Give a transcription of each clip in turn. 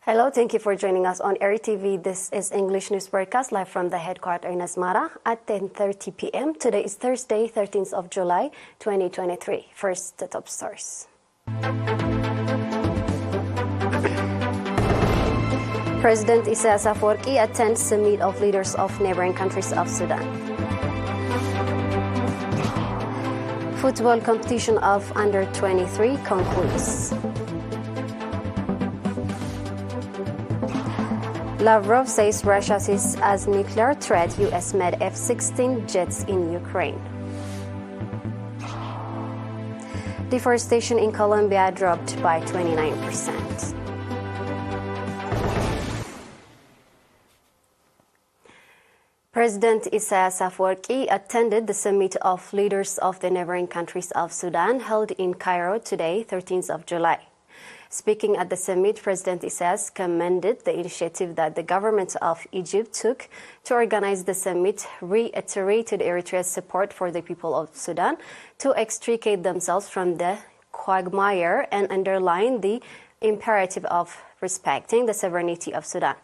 Hello, thank you for joining us on ERi-TV. This is English News Broadcast live from the headquarters in Asmara at 10:30 p.m. Today is Thursday, 13th of July, 2023. First, the top stories. President Eritrea attends summit of leaders of neighboring countries of Sudan. Football competition of under 23 concludes. Lavrov says Russia sees as nuclear threat US-made F-16 jets in Ukraine. Deforestation in Colombia dropped by 29%. President Eritrea attended the summit of leaders of the neighboring countries of Sudan held in Cairo today, 13th of July. Speaking at the summit, President Eritrea commended the initiative that the government of Egypt took to organize the summit, reiterated Eritrea's support for the people of Sudan to extricate themselves from the quagmire and underlined the imperative of respecting the sovereignty of Sudan.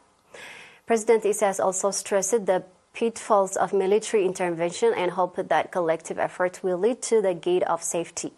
President Eritrea also stressed the pitfalls of military intervention and hoped that collective effort will lead to the gate of safety.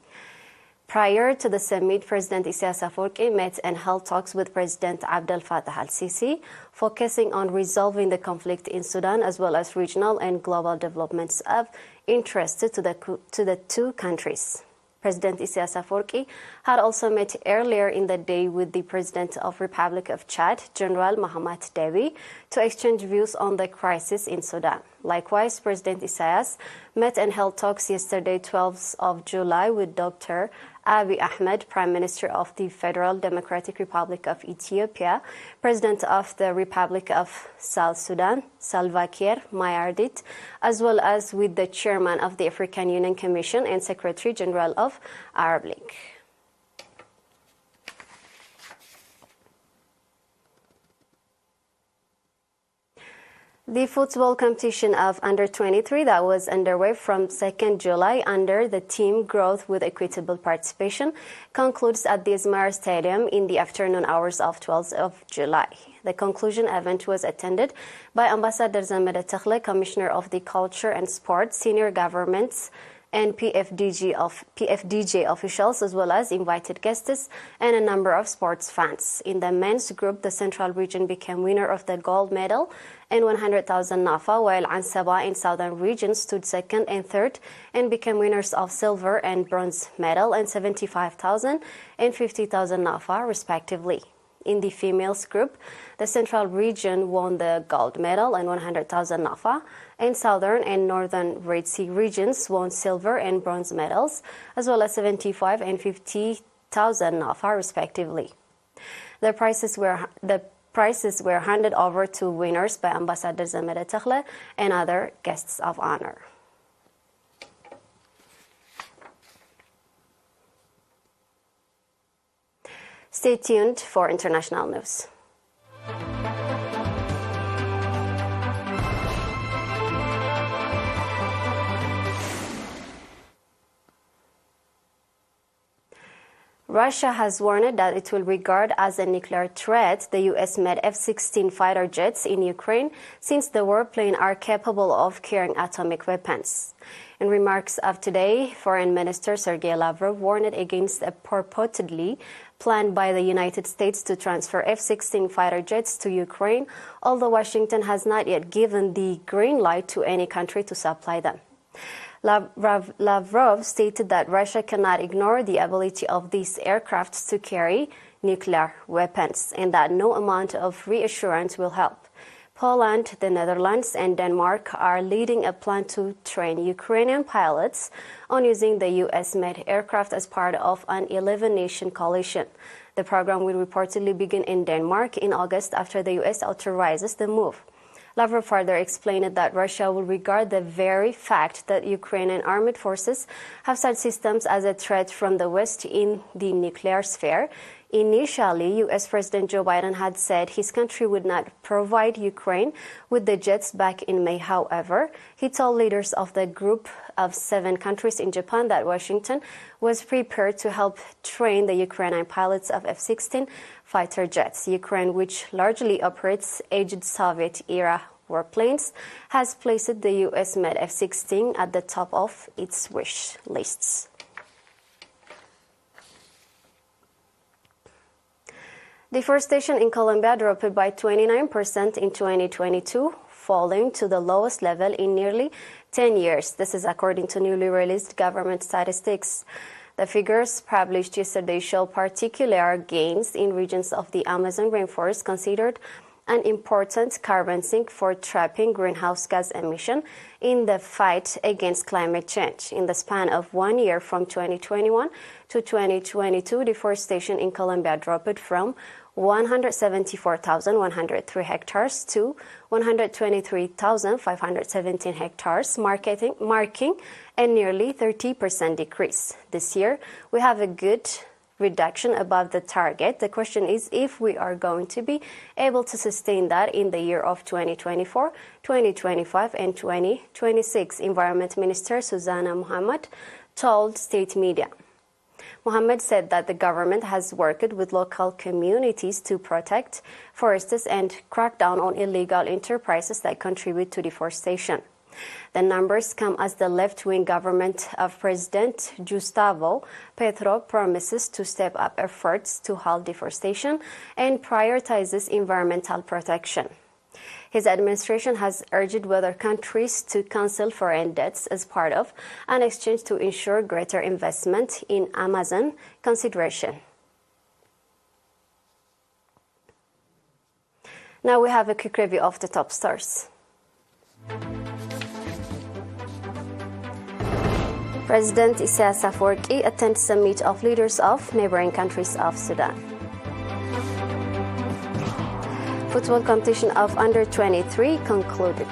Prior to the summit, President Eritrea met and held talks with President Abdel Fattah al-Sisi, focusing on resolving the conflict in Sudan as well as regional and global developments of interest to the two countries. President Eritrea had also met earlier in the day with the President of Republic of Chad, General Mahamat Debi, to exchange views on the crisis in Sudan. Likewise, President Eritrea met and held talks yesterday, 12th of July, with Dr. Abiy Ahmed, Prime Minister of the Federal Democratic Republic of Ethiopia, President of the Republic of South Sudan, Salva Kiir Mayardit, as well as with the Chairman of the African Union Commission and Secretary General of Arab League. The football competition of under 23 that was underway from 2nd July under the theme Growth with Equitable Participation concludes at the Asmara Stadium in the afternoon hours of 12th of July. The conclusion event was attended by Ambassador Zameda Tekhle, Commissioner of the Culture and Sport, senior governments, and PFDJ officials, as well as invited guests and a number of sports fans. In the men's group, the Central Region became winner of the gold medal and 100,000 Nafa, while Ansaba in Southern Region stood second and third and became winners of silver and bronze medal and 75,000 and 50,000 Nafa, respectively. In the females group, the Central Region won the gold medal and 100,000 Nafa, and Southern and Northern Red Sea regions won silver and bronze medals, as well as 75,000 and 50,000 Nafa, respectively. The prizes were handed over to winners by Ambassador Zameda Tekhle and other guests of honor. Stay tuned for international news. Russia has warned that it will regard as a nuclear threat the US-made F-16 fighter jets in Ukraine, since the warplane are capable of carrying atomic weapons. In remarks of today, Foreign Minister Sergei Lavrov warned against a purportedly planned by the United States to transfer F-16 fighter jets to Ukraine, although Washington has not yet given the green light to any country to supply them. Lavrov stated that Russia cannot ignore the ability of these aircraft to carry nuclear weapons and that no amount of reassurance will help. Poland, the Netherlands, and Denmark are leading a plan to train Ukrainian pilots on using the US-made aircraft as part of an 11-nation coalition. The program will reportedly begin in Denmark in August after the US authorizes the move. Lavrov further explained that Russia will regard the very fact that Ukrainian armed forces have such systems as a threat from the West in the nuclear sphere. Initially, U.S. President Joe Biden had said his country would not provide Ukraine with the jets back in May. However, he told leaders of the group of 7 countries in Japan that Washington was prepared to help train the Ukrainian pilots of F-16 fighter jets. Ukraine, which largely operates aged Soviet-era warplanes, has placed the U.S.-made F-16 at the top of its wish lists. Deforestation in Colombia dropped by 29% in 2022, falling to the lowest level in nearly 10 years. This is according to newly released government statistics. The figures published yesterday show particular gains in regions of the Amazon rainforest considered an important carbon sink for trapping greenhouse gas emission in the fight against climate change. In the span of 1 year from 2021 to 2022, deforestation in Colombia dropped from 174,103 hectares to 123,517 hectares, marking a nearly 30% decrease. This year, we have a good reduction above the target. The question is if we are going to be able to sustain that in the year of 2024, 2025, and 2026, Environment Minister Susanna Mohammed told state media. Mohammed said that the government has worked with local communities to protect forests and crack down on illegal enterprises that contribute to deforestation. The numbers come as the left-wing government of President Gustavo Petro promises to step up efforts to halt deforestation and prioritizes environmental protection. His administration has urged other countries to cancel foreign debts as part of an exchange to ensure greater investment in Amazon consideration. Now we have a quick review of the top stories. President Isaias Afwerki attends summit of leaders of neighboring countries of Sudan. Football competition of under-23 concluded.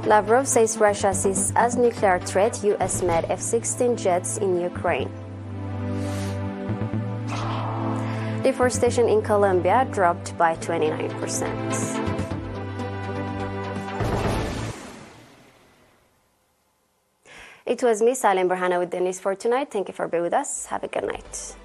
Lavrov says Russia sees as nuclear threat U.S.-made F-16 jets in Ukraine. Deforestation in Colombia dropped by 29%. It was me, Salem Berhana, with the news for tonight. Thank you for being with us. Have a good night.